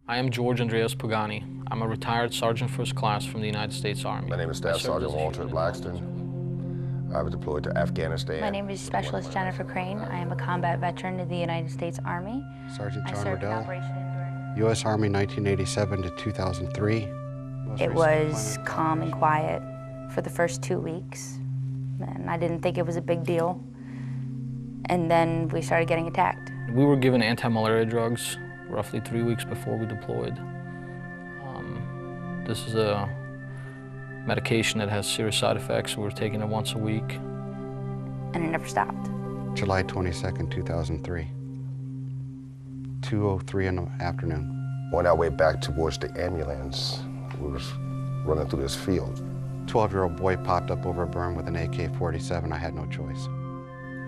I am George Andreas Pagani. I'm a retired Sergeant First Class from the United States Army. My name is Staff Sergeant Walter Blackston. I was deployed to Afghanistan. My name is Specialist Jennifer Crane. I am a combat veteran of the United States Army. Sergeant John I served in Riddell, Operation Endurance. U.S. Army 1987 to 2003. It was calm and quiet for the first 2 weeks, and I didn't think it was a big deal. And then we started getting attacked. We were given anti-malaria drugs roughly 3 weeks before we deployed. This is a medication that has serious side effects. We were taking it once a week. And it never stopped. July 22nd, 2003. 2:03 in the afternoon. On our way back towards the ambulance, we were running through this field. 12-year-old boy popped up over a berm with an AK-47. I had no choice.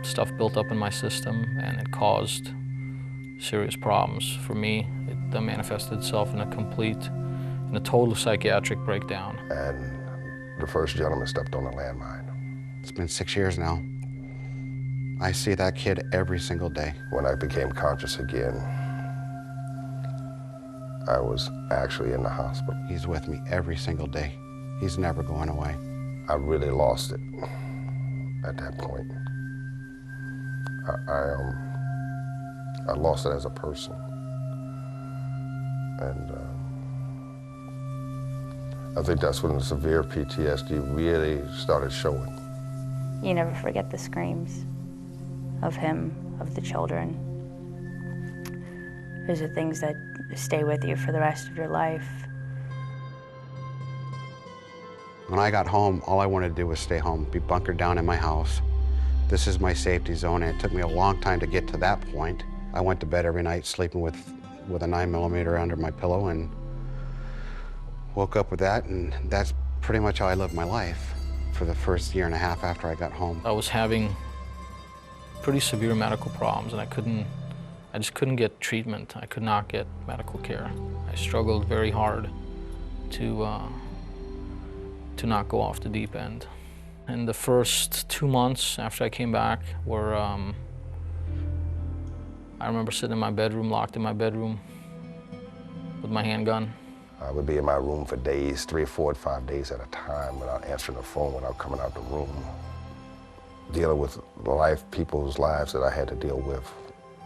Stuff built up in my system, and it caused serious problems for me. It manifested itself in a total psychiatric breakdown. And the first gentleman stepped on a landmine. It's been 6 years now. I see that kid every single day. When I became conscious again, I was actually in the hospital. He's with me every single day. He's never going away. I really lost it at that point. I lost it as a person. And I think that's when the severe PTSD really started showing. You never forget the screams of him, of the children. Those are things that stay with you for the rest of your life. When I got home, all I wanted to do was stay home, be bunkered down in my house. This is my safety zone, and it took me a long time to get to that point. I went to bed every night sleeping with a 9mm under my pillow, and woke up with that, and that's pretty much how I lived my life for the first year and a half after I got home. I was having pretty severe medical problems, and I just couldn't get treatment. I could not get medical care. I struggled very hard to not go off the deep end. And the first 2 months after I came back were, I remember sitting in my bedroom, locked in my bedroom with my handgun. I would be in my room for days, 3, 4, 5 days at a time without answering the phone, without coming out the room. Dealing with people's lives that I had to deal with,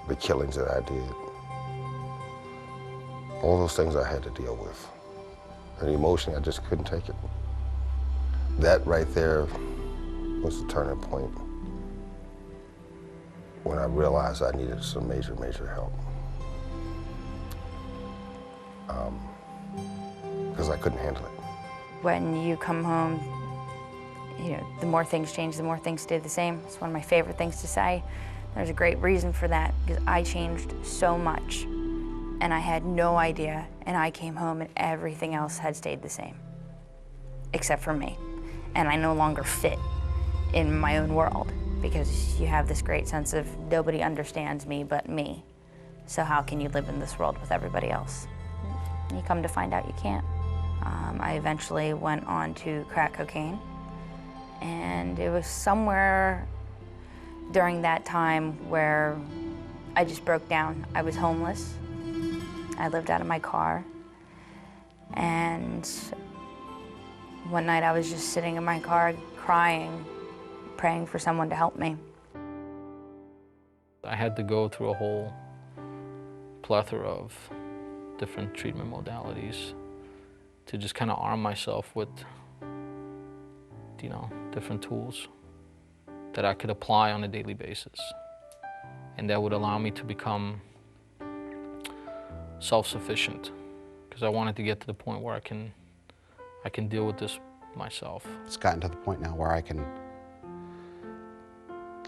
the killings that I did. All those things I had to deal with. And emotionally, I just couldn't take it. That right there was the turning point when I realized I needed some major, major help. Because I couldn't handle it. When you come home, you know, the more things change, the more things stay the same. It's one of my favorite things to say. There's a great reason for that, because I changed so much, and I had no idea, and I came home and everything else had stayed the same, except for me. And I no longer fit in my own world, because you have this great sense of nobody understands me but me. So how can you live in this world with everybody else? And you come to find out you can't. I eventually went on to crack cocaine, and it was somewhere during that time where I just broke down. I was homeless. I lived out of my car, and one night I was just sitting in my car crying, praying for someone to help me. I had to go through a whole plethora of different treatment modalities to just kind of arm myself with, you know, different tools that I could apply on a daily basis. And that would allow me to become self-sufficient, because I wanted to get to the point where I can deal with this myself. It's gotten to the point now where I can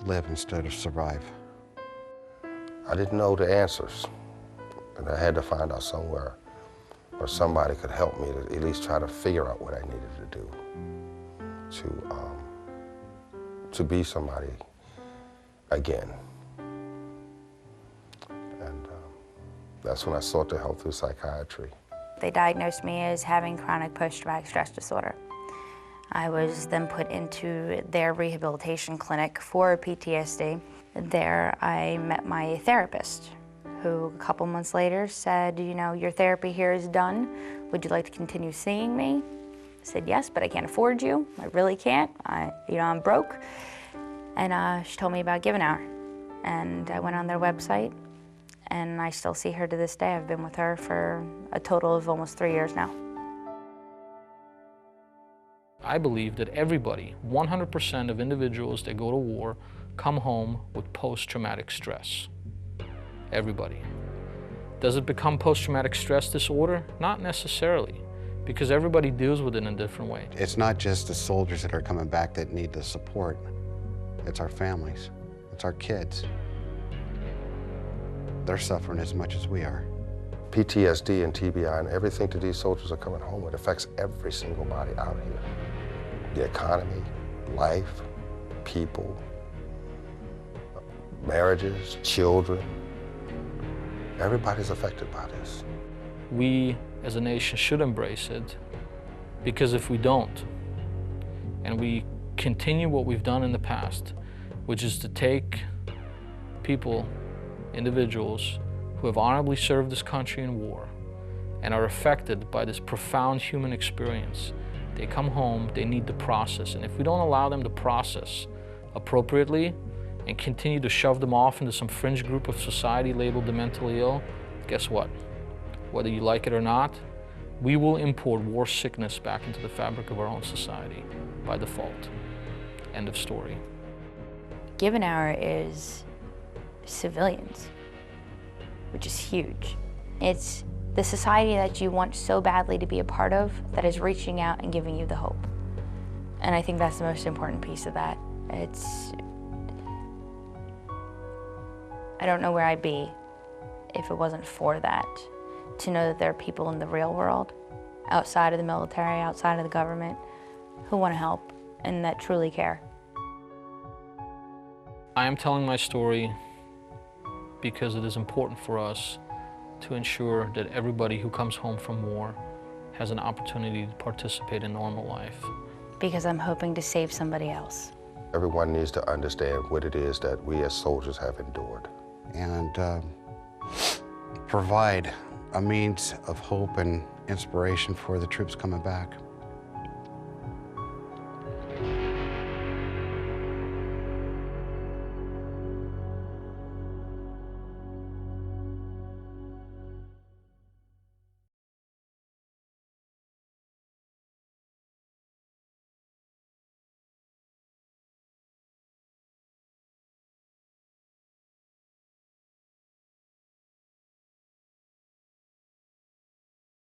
live instead of survive. I didn't know the answers, and I had to find out somewhere where somebody could help me to at least try to figure out what I needed to do to be somebody again. And that's when I sought the help through psychiatry. They diagnosed me as having chronic post-traumatic stress disorder. I was then put into their rehabilitation clinic for PTSD. There I met my therapist, who a couple months later said, you know, your therapy here is done. Would you like to continue seeing me? I said, yes, but I can't afford you. I really can't. I'm broke. And she told me about Give an Hour. And I went on their website, and I still see her to this day. I've been with her for a total of almost 3 years now. I believe that everybody, 100% of individuals that go to war, come home with post-traumatic stress. Everybody. Does it become post-traumatic stress disorder? Not necessarily, because everybody deals with it in a different way. It's not just the soldiers that are coming back that need the support. It's our families. It's our kids. They're suffering as much as we are. PTSD and TBI and everything that these soldiers are coming home with affects every single body out here. The economy, life, people, marriages, children. Everybody's affected by this. We as a nation should embrace it, because if we don't, and we continue what we've done in the past, which is to take people, individuals, who have honorably served this country in war and are affected by this profound human experience, they come home, they need to process. And if we don't allow them to process appropriately and continue to shove them off into some fringe group of society labeled the mentally ill, guess what? Whether you like it or not, we will import war sickness back into the fabric of our own society by default. End of story. Give an Hour is civilians, which is huge. It's the society that you want so badly to be a part of that is reaching out and giving you the hope. And I think that's the most important piece of that. I don't know where I'd be if it wasn't for that. To know that there are people in the real world, outside of the military, outside of the government, who want to help and that truly care. I am telling my story because it is important for us to ensure that everybody who comes home from war has an opportunity to participate in normal life. Because I'm hoping to save somebody else. Everyone needs to understand what it is that we as soldiers have endured. And provide a means of hope and inspiration for the troops coming back.